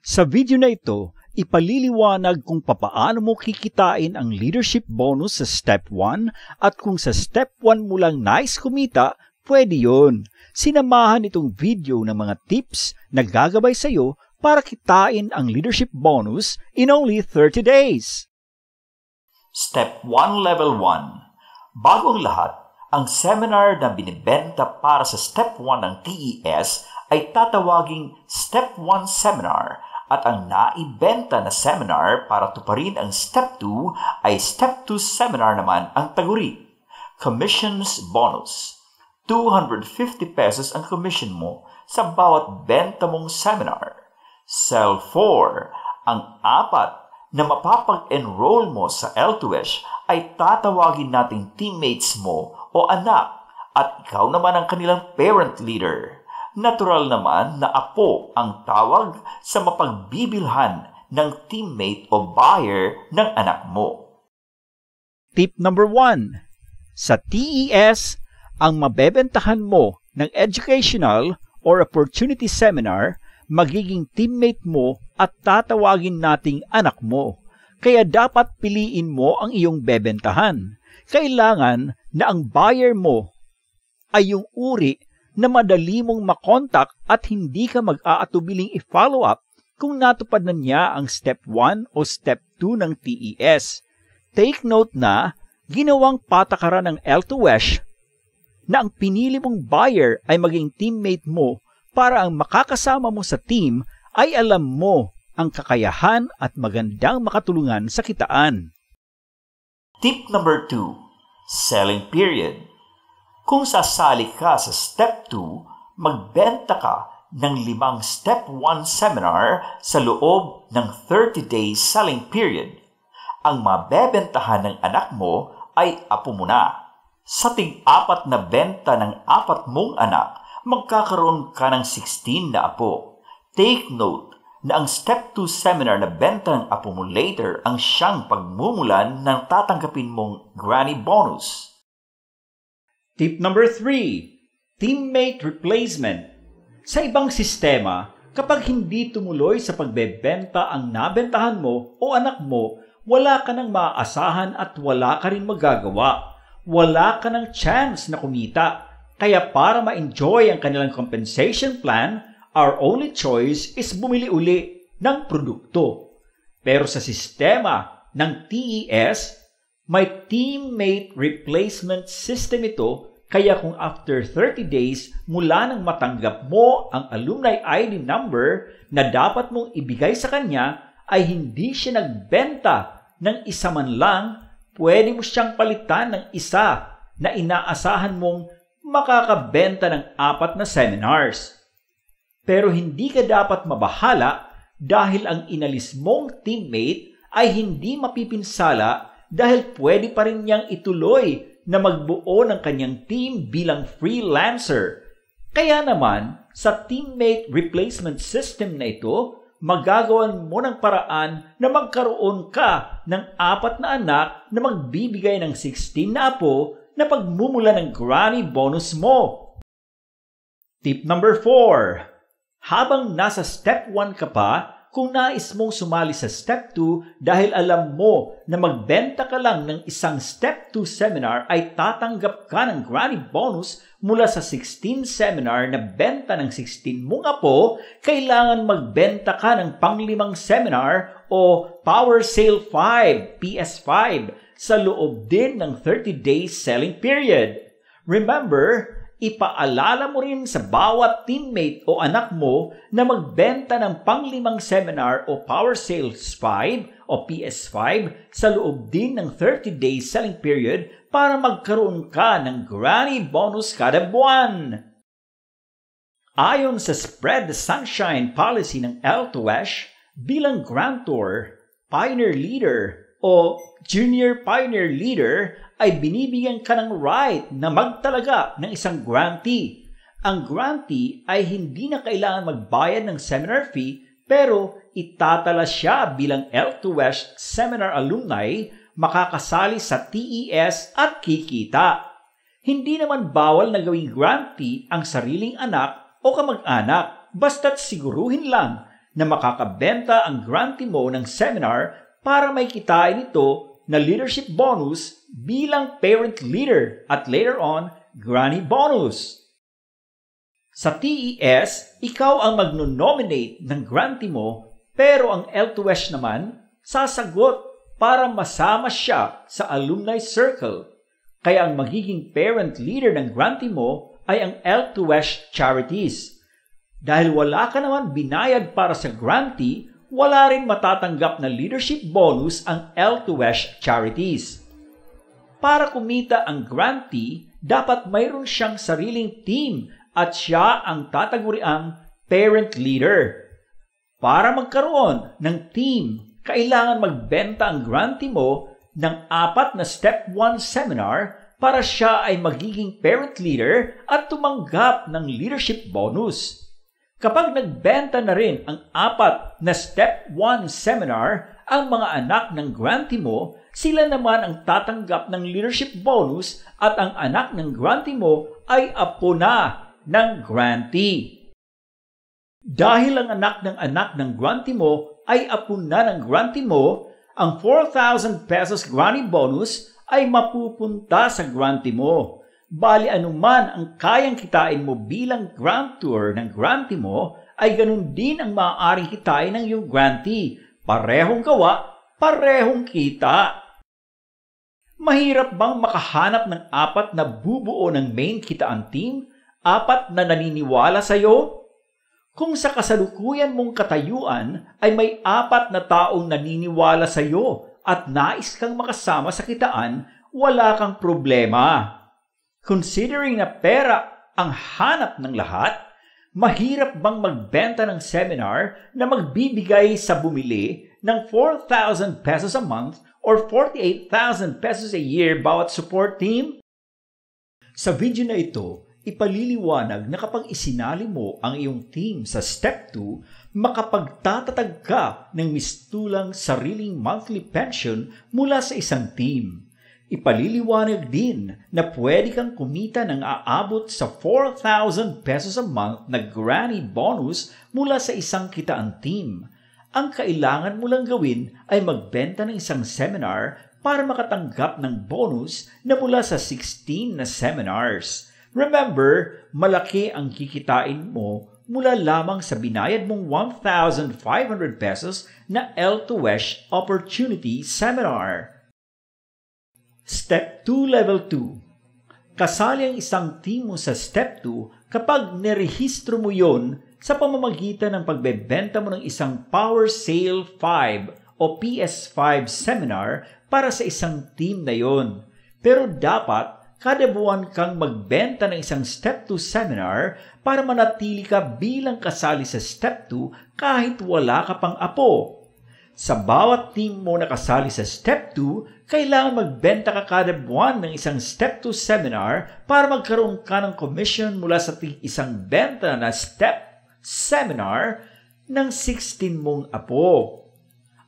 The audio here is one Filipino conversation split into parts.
Sa video na ito, ipaliliwanag kung papaano mo kikitain ang leadership bonus sa Step 1 at kung sa Step 1 mo lang nais kumita, pwede yun. Sinamahan itong video ng mga tips na gagabay sa iyo para kitain ang leadership bonus in only 30 days. Step 1 Level 1. Bago ang lahat, ang seminar na binibenta para sa Step 1 ng TES ay tatawaging Step 1 Seminar at ang naibenta na seminar para tuparin ang Step 2 ay Step 2 Seminar naman ang taguri. Commissions Bonus. 250 pesos ang commission mo sa bawat benta mong seminar. Cell 4. Ang apat na mapapag-enroll mo sa L2S ay tatawagin nating teammates mo o anak at ikaw naman ang kanilang parent leader. Natural naman na apo ang tawag sa mapagbibilhan ng teammate o buyer ng anak mo. Tip number 1. Sa TES, ang mabebentahan mo ng educational or opportunity seminar, magiging teammate mo at tatawagin nating anak mo. Kaya dapat piliin mo ang iyong bebentahan. Kailangan na ang buyer mo ay yung uri na madali mong makontak at hindi ka mag-aatubiling i-follow up kung natupad na niya ang Step 1 o Step 2 ng TES. Take note na ginawang patakaran ng L2S na ang pinili mong buyer ay maging teammate mo para ang makakasama mo sa team ay alam mo ang kakayahan at magandang makatulungan sa kitaan. Tip number 2. Selling period. Kung sasali ka sa Step 2, magbenta ka ng 5 Step 1 seminar sa loob ng 30 days selling period. Ang mabebentahan ng anak mo ay apo mo na. Sa tig-4 na benta ng 4 mong anak, magkakaroon ka ng 16 na apo. Take note na ang Step 2 seminar na benta ng apo mo later ang siyang pagmumulan ng tatanggapin mong granny bonus. Tip number 3. Teammate replacement. Sa ibang sistema, kapag hindi tumuloy sa pagbebenta ang nabentahan mo o anak mo, wala ka nang maaasahan at wala ka rin magagawa. Wala ka ng chance na kumita. Kaya para ma-enjoy ang kanilang compensation plan, our only choice is bumili uli ng produkto. Pero sa sistema ng TES, may teammate replacement system ito, kaya kung after 30 days mula nang matanggap mo ang alumni ID number na dapat mong ibigay sa kanya ay hindi siya nagbenta ng isa man lang, pwede mo siyang palitan ng isa na inaasahan mong makakabenta ng 4 na seminars. Pero hindi ka dapat mabahala dahil ang inalis mong teammate ay hindi mapipinsala dahil pwede pa rin niyang ituloy na magbuo ng kanyang team bilang freelancer. Kaya naman, sa teammate replacement system na ito, magagawan mo ng paraan na magkaroon ka ng 4 na anak na magbibigay ng 16 na apo na pagmumula ng granny bonus mo. Tip number 4. Habang nasa Step 1 ka pa, kung nais mong sumali sa Step 2 dahil alam mo na magbenta ka lang ng isang Step 2 seminar ay tatanggap ka ng granny bonus mula sa 16 seminar na benta ng 16 mong apo, kailangan magbenta ka ng pang-5 seminar o Power Sale 5, PS5, sa loob din ng 30 days selling period. Remember, ipaalala mo rin sa bawat teammate o anak mo na magbenta ng pang-5 seminar o Power Sales 5 o PS5 sa loob din ng 30 days selling period para magkaroon ka ng granny bonus kada buwan. Ayon sa Spread the Sunshine policy ng L2S, bilang grantor, pioneer leader o junior pioneer leader ay binibigyan ka ng right na magtalaga ng isang grantee. Ang grantee ay hindi na kailangan magbayad ng seminar fee pero itatala siya bilang L2S seminar alumni, makakasali sa TES at kikita. Hindi naman bawal na gawing grantee ang sariling anak o kamag-anak basta't siguruhin lang na makakabenta ang grantee mo ng seminar para may kitain ito na leadership bonus bilang parent leader at later on, granny bonus. Sa TES, ikaw ang magno-nominate ng grantee mo pero ang L2S naman sasagot para masama siya sa alumni circle. Kaya ang magiging parent leader ng grantee mo ay ang L2S charities. Dahil wala ka naman binayad para sa grantee, wala rin matatanggap na leadership bonus ang L2S charities. Para kumita ang grantee, dapat mayroon siyang sariling team at siya ang tataguriang parent leader. Para magkaroon ng team, kailangan magbenta ang grantee mo ng 4 na Step 1 seminar para siya ay magiging parent leader at tumanggap ng leadership bonus. Kapag nagbenta na rin ang 4 na Step 1 seminar ang mga anak ng grantee mo, sila naman ang tatanggap ng leadership bonus at ang anak ng grantee mo ay apo na ng grantee. Dahil ang anak ng grantee mo ay apo na ng grantee mo, ang 4,000 pesos granny bonus ay mapupunta sa grantee mo. Bali anuman ang kayang kitain mo bilang grantor ng grantee mo, ay ganun din ang maaaring kitain ng iyong grantee. Parehong gawa, parehong kita. Mahirap bang makahanap ng 4 na bubuo ng main kitaan team? 4 na naniniwala sa iyo? Kung sa kasalukuyan mong katayuan ay may 4 na taong naniniwala sa iyo at nais kang makasama sa kitaan, wala kang problema. Considering na pera ang hanap ng lahat, mahirap bang magbenta ng seminar na magbibigay sa bumili ng 4,000 pesos a month or 48,000 pesos a year bawat support team? Sa video na ito, ipaliliwanag na kapag isinali mo ang iyong team sa Step 2, makapagtatatag ka ng mistulang sariling monthly pension mula sa isang team. Ipaliliwanag din na pwede kang kumita ng aabot sa 4,000 pesos a month na granny bonus mula sa isang kitaan team. Ang kailangan mo lang gawin ay magbenta ng isang seminar para makatanggap ng bonus na mula sa 16 na seminars. Remember, malaki ang kikitain mo mula lamang sa binayad mong 1,500 pesos na L2S Opportunity Seminar. Step 2 Level 2. Kasali ang isang team mo sa Step 2 kapag nerehistro mo yon sa pamamagitan ng pagbebenta mo ng isang Power Sale 5 o PS5 seminar para sa isang team na yon. Pero dapat kada buwan kang magbenta ng isang Step 2 seminar para manatili ka bilang kasali sa Step 2 kahit wala ka pang apo. Sa bawat team mo na kasali sa Step 2, kailangan magbenta ka kada buwan ng isang Step 2 seminar para magkaroon ka ng commission mula sa isang benta na Step seminar ng 16 mong apo.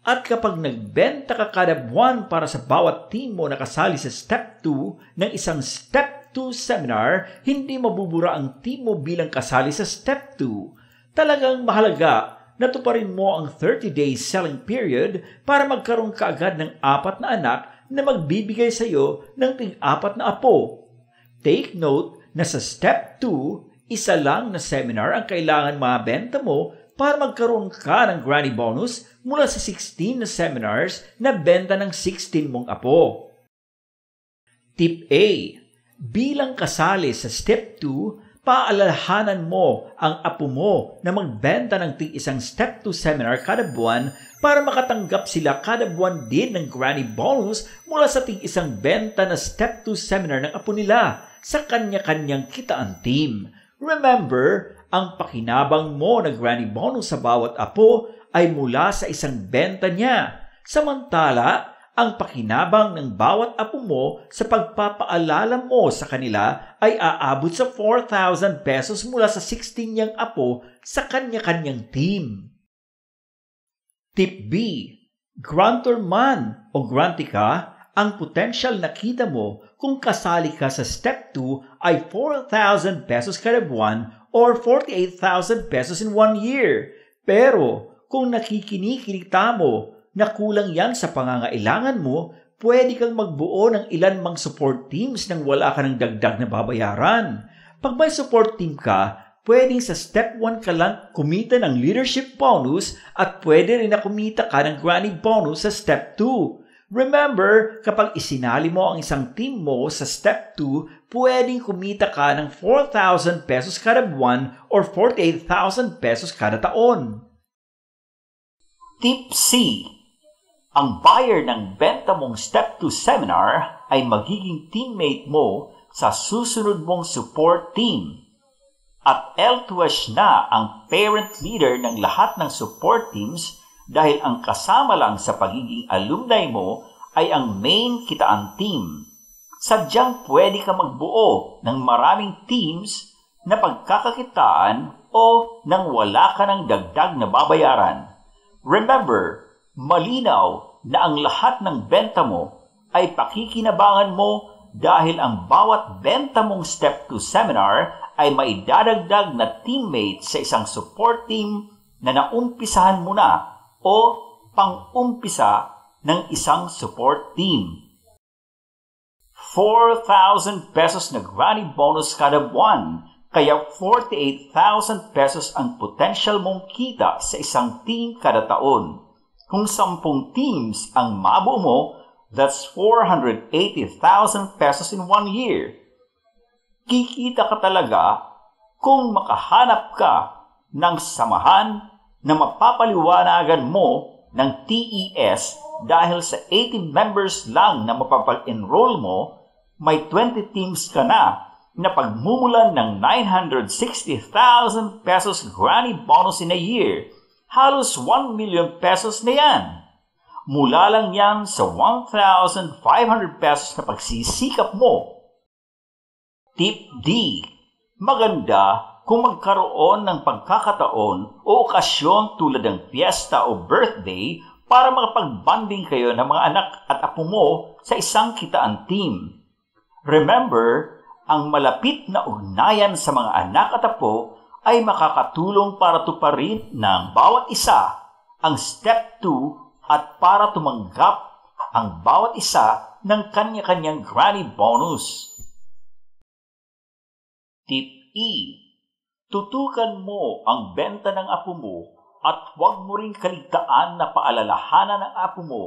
At kapag nagbenta ka kada buwan para sa bawat team mo na kasali sa Step 2 ng isang Step 2 seminar, hindi mabubura ang team mo bilang kasali sa Step 2. Talagang mahalaga na tuparin mo ang 30-day selling period para magkaroon ka agad ng 4 na anak na magbibigay sa iyo ng tig-4 na apo. Take note na sa Step 2, isa lang na seminar ang kailangan mabenta mo para magkaroon ka ng granny bonus mula sa 16 na seminars na benta ng 16 mong apo. Tip A. Bilang kasali sa Step 2, paalalahanan mo ang apo mo na magbenta ng tig-isang Step 2 seminar kada buwan para makatanggap sila kada buwan din ng granny bonus mula sa tig-isang benta na Step 2 seminar ng apo nila sa kanya-kanyang kitaan team. Remember, ang pakinabang mo na granny bonus sa bawat apo ay mula sa isang benta niya. Samantala, ang pakinabang ng bawat apo mo sa pagpapaalala mo sa kanila ay aabot sa 4,000 pesos mula sa 16 niyang apo sa kanya-kanyang team. Tip B. Grantor man o grantee ka, ang potential na kita mo kung kasali ka sa Step 2 ay 4,000 pesos kada buwan or 48,000 pesos in 1 year. Pero Kung nakikinikita mo na kulang yan sa pangangailangan mo, pwede kang magbuo ng ilan mang support teams nang wala ka ng dagdag na babayaran. Pag may support team ka, pwedeng sa step 1 ka lang kumita ng leadership bonus at pwede rin na kumita ka ng granny bonus sa step 2. Remember, kapag isinali mo ang isang team mo sa step 2, pwedeng kumita ka ng 4,000 pesos kada buwan or 48,000 pesos kada taon. Tip C. Ang buyer ng benta mong Step 2 seminar ay magiging teammate mo sa susunod mong support team. At L2S na ang parent leader ng lahat ng support teams dahil ang kasama lang sa pagiging alumni mo ay ang main kitaan team. Sadyang pwede ka magbuo ng maraming teams na pagkakakitaan o nang wala ka ng dagdag na babayaran. Remember, malinaw na ang lahat ng benta mo ay pakikinabangan mo dahil ang bawat benta mong Step 2 seminar ay maidadagdag na teammate sa isang support team na naumpisahan mo na o pang-umpisa ng isang support team. 4,000 pesos na granny bonus kada buwan, kaya 48,000 pesos ang potential mong kita sa isang team kada taon. Kung 10 teams ang mabuo mo, that's 480,000 pesos in 1 year. Kikita ka talaga kung makahanap ka ng samahan na mapapaliwanagan mo ng TES dahil sa 80 members lang na mapapag-enroll mo, may 20 teams ka na pagmumulan ng 960,000 pesos granny bonus in a year. Halos 1 million pesos na yan. Mula lang yan sa 1,500 pesos na pagsisikap mo. Tip D. Maganda kung magkaroon ng pagkakataon o okasyon tulad ng fiesta o birthday para makapag-bonding kayo ng mga anak at apo mo sa isang kitaan team. Remember, ang malapit na ugnayan sa mga anak at apo ay makakatulong para tuparin ng bawat isa ang Step 2 at para tumanggap ang bawat isa ng kanya-kanyang granny bonus. Tip E. Tutukan mo ang benta ng apo mo at huwag mo rin kaligtaan na paalalahanan ng apo mo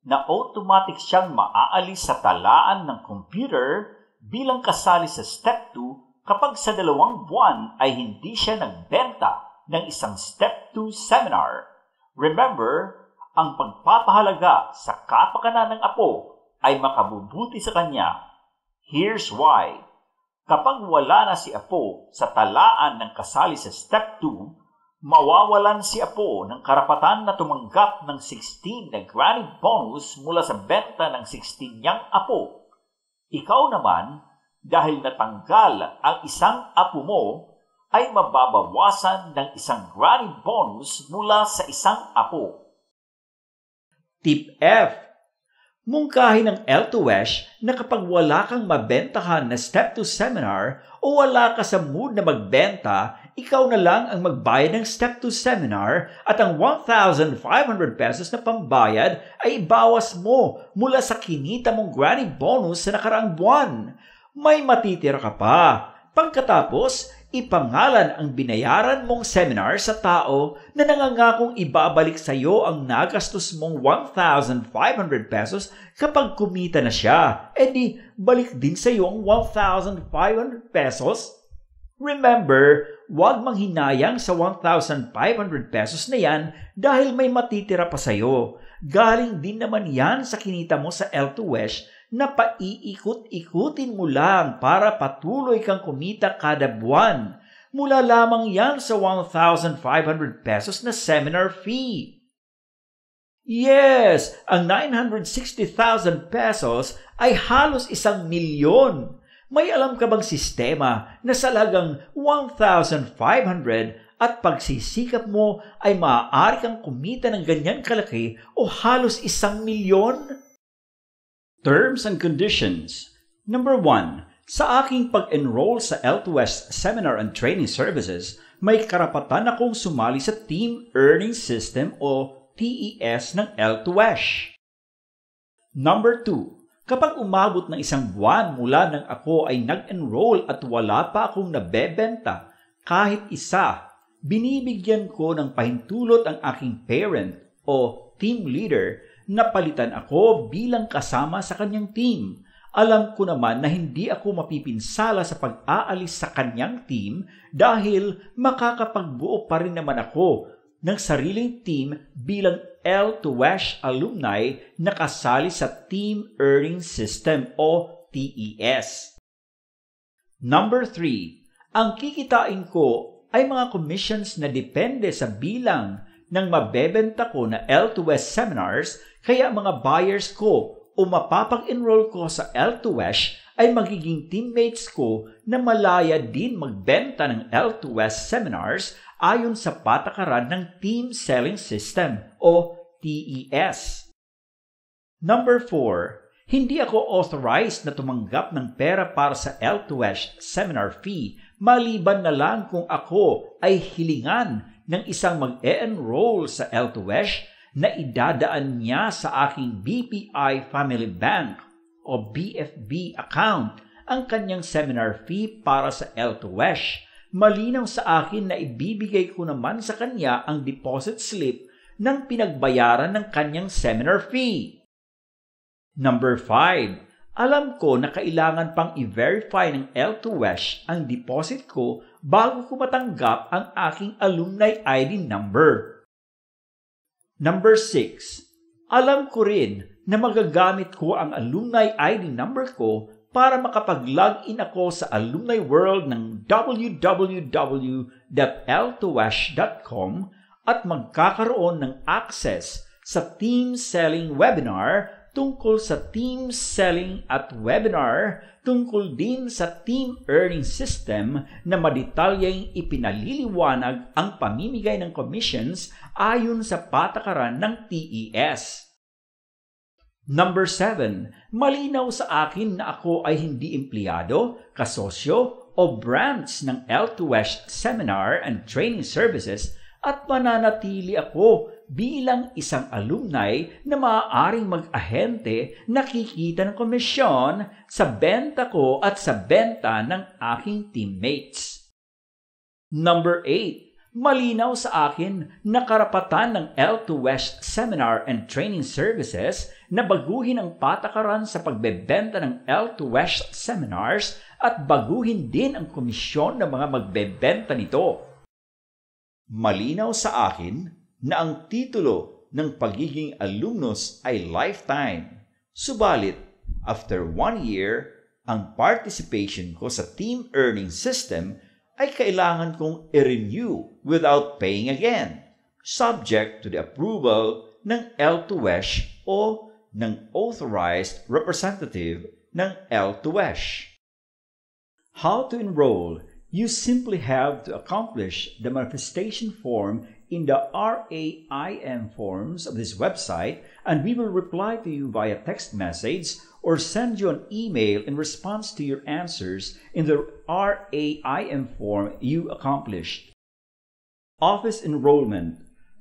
na automatic siyang maaalis sa talaan ng computer bilang kasali sa Step 2 kapag sa 2 buwan ay hindi siya nagbenta ng isang Step 2 seminar. Remember, ang pagpapahalaga sa kapakanan ng apo ay makabubuti sa kanya. Here's why. Kapag wala na si apo sa talaan ng kasali sa Step 2, mawawalan si apo ng karapatan na tumanggap ng 16 na granny bonus mula sa benta ng 16 niyang apo. Ikaw naman, dahil natanggal ang isang apo mo, ay mababawasan ng isang granny bonus mula sa isang apo. Tip F. Mungkahi ng L2S na kapag wala kang mabentahan na Step 2 seminar o wala ka sa mood na magbenta, ikaw na lang ang magbayad ng Step 2 seminar at ang 1,500 pesos na pambayad ay ibawas mo mula sa kinita mong granny bonus sa nakaraang buwan. May matitira ka pa. Pagkatapos, ipangalan ang binayaran mong seminar sa tao na nangangakong ibabalik sa iyo ang nagastos mong 1,500 pesos kapag kumita na siya. E di, balik din sa iyo ang 1,500 pesos. Remember, huwag manghinayang sa 1,500 pesos na yan dahil may matitira pa sa iyo. Galing din naman yan sa kinita mo sa L2S na paiikot-ikutin mo lang para patuloy kang kumita kada buwan. Mula lamang yan sa 1,500 pesos na seminar fee. Yes, ang 960,000 pesos ay halos 1 milyon. May alam ka bang sistema na sa halagang 1,500 at pagsisikap mo ay maaari kang kumita ng ganyan kalaki o halos 1 milyon? Terms and conditions. Number 1. Sa aking pag-enroll sa L2S Seminar and Training Services, may karapatan akong sumali sa Team Earning System o TES ng L2WESH. Number 2. Kapag umabot ng isang buwan mula nang ako ay nag-enroll at wala pa akong nabebenta kahit isa, binibigyan ko ng pahintulot ang aking parent o team leader na palitan ako bilang kasama sa kanyang team. Alam ko naman na hindi ako mapipinsala sa pag-aalis sa kanyang team dahil makakapagbuo pa rin naman ako ng sariling team bilang L2WESH alumni na kasali sa Team Earning System o TES. Number 3. Ang kikitain ko ay mga commissions na depende sa bilang ng mabebenta ko na L2WESH seminars, kaya mga buyers ko o mapapag-enroll ko sa L2WESH ay magiging teammates ko na malaya din magbenta ng L2WESH seminars ayon sa patakaran ng Team Selling System o TES. Number 4. Hindi ako authorized na tumanggap ng pera para sa L2WESH seminar fee maliban na lang kung ako ay hilingan ng isang mag-e-enroll sa L2WESH na idadaan niya sa aking BPI Family Bank o BFB account ang kanyang seminar fee para sa L2WESH. Malinaw sa akin na ibibigay ko naman sa kanya ang deposit slip ng pinagbayaran ng kanyang seminar fee. Number 5. Alam ko na kailangan pang i-verify ng L2WESH ang deposit ko bago ko matanggap ang aking alumni ID number. Number 6. Alam ko rin na magagamit ko ang alumni ID number ko para makapag-login ako sa alumni world ng www.l2wesh.com at magkakaroon ng access sa team selling webinar tungkol sa team selling at webinar tungkol din sa team earning system na madetalyeng ipinaliliwanag ang pamimigay ng commissions ayon sa patakaran ng TES. Number 7. Malinaw sa akin na ako ay hindi empleyado, kasosyo o branch ng L2WESH Seminar and Training Services at mananatili ako bilang isang alumni na maaaring mag-ahente na kikita ng komisyon sa benta ko at sa benta ng aking teammates. Number 8. Malinaw sa akin na karapatan ng L2WESH Seminar and Training Services na baguhin ang patakaran sa pagbebenta ng L2WESH seminars at baguhin din ang komisyon ng mga magbebenta nito. Malinaw sa akin na ang titulo ng pagiging alumnus ay lifetime. Subalit, after 1 year, ang participation ko sa team earning system ay kailangan kong i-renew without paying again, subject to the approval ng L2WESH o ng authorized representative ng L2WESH. How to enroll? You simply have to accomplish the manifestation form in the RAIM forms of this website, and we will reply to you via text message or send you an email in response to your answers in the RAIM form you accomplished. Office enrollment.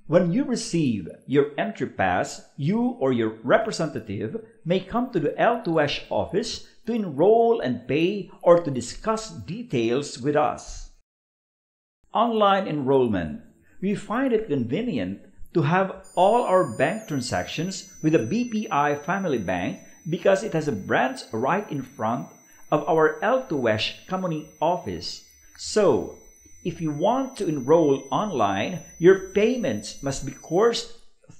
When you receive your entry pass, you or your representative may come to the L2WESH office to enroll and pay or to discuss details with us. Online enrollment. We find it convenient to have all our bank transactions with the BPI Family Bank because it has a branch right in front of our L2WESH Kamuning office. So, if you want to enroll online, your payments must be coursed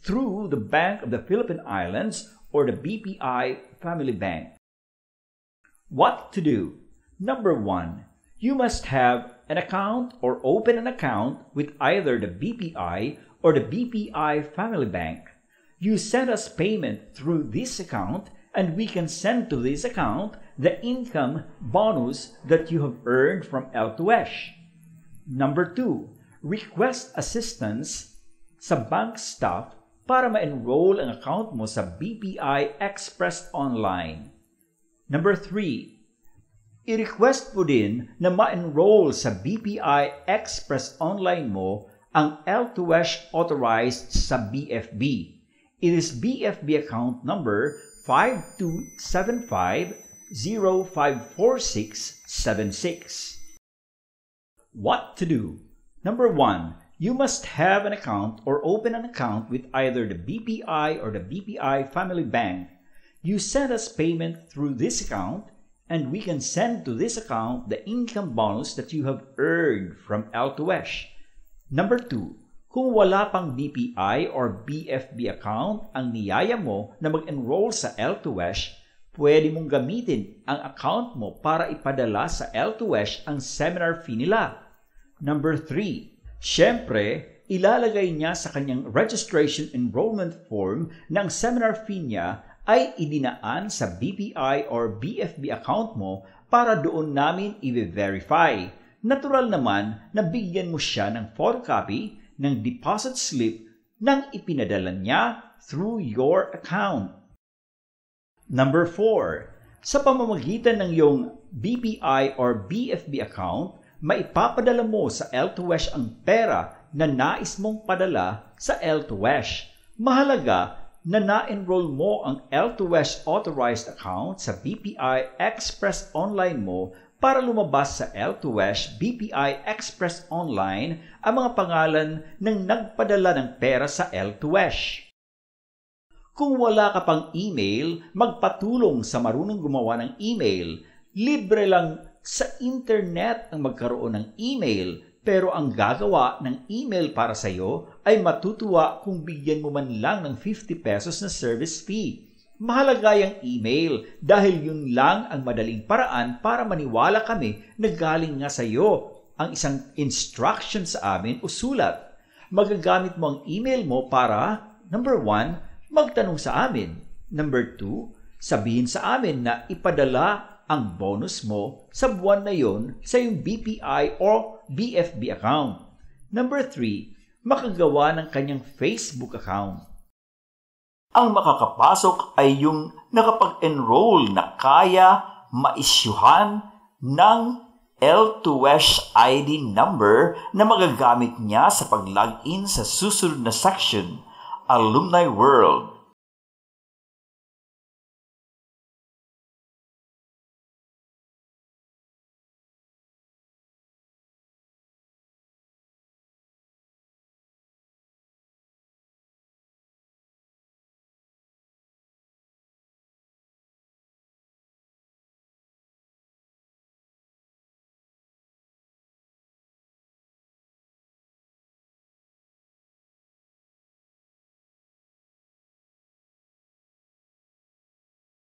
through the Bank of the Philippine Islands or the BPI Family Bank. What to do? Number 1, you must have an account or open an account with either the BPI or the BPI Family Bank. You send us payment through this account and we can send to this account the income bonus that you have earned from L2WESH. Number 2, request assistance sa bank staff para ma-enroll ang account mo sa BPI Express Online. Number 3, I-request mo din na ma-enroll sa BPI Express Online mo ang L2Wesh authorized sa BFB. It is BFB account number 5275054676. What to do? Number 1, you must have an account or open an account with either the BPI or the BPI Family Bank. You send us payment through this account, and we can send to this account the income bonus that you have earned from L2Wesh. Number 2, kung wala pang BPI or BFB account ang niyaya mo na mag-enroll sa L2Wesh, pwede mong gamitin ang account mo para ipadala sa L2Wesh ang seminar fee nila. Number 3, syempre, ilalagay niya sa kanyang registration enrollment form na ang seminar fee niya ay idinaan sa BPI or BFB account mo para doon namin i-verify. Natural naman na bigyan mo siya ng photocopy ng deposit slip nang ipinadala niya through your account. Number 4, sa pamamagitan ng iyong BPI or BFB account, maipapadala mo sa L2Wesh ang pera na nais mong padala sa L2Wesh. Mahalaga na na-enroll mo ang L2Wesh authorized account sa BPI Express Online mo para lumabas sa L2Wesh BPI Express Online ang mga pangalan ng nagpadala ng pera sa L2Wesh. Kung wala ka pang email, magpatulong sa marunong gumawa ng email. Libre lang sa internet ang magkaroon ng email, pero ang gagawa ng email para sa iyo ay matutuwa kung bigyan mo man lang ng 50 pesos na service fee. Mahalaga yung email dahil yun lang ang madaling paraan para maniwala kami na galing nga sa iyo ang isang instruction sa amin o sulat. Magagamit mo ang email mo para, number 1, magtanong sa amin. Number 2, sabihin sa amin na ipadala ang bonus mo sa buwan na yon sa iyong BPI or BFB account. Number 3, makagawa ng kanyang Facebook account. Ang makakapasok ay yung nakapag-enroll na kaya maisyuhan ng L2Wesh ID number na magagamit niya sa pag-login sa susunod na section, Alumni World.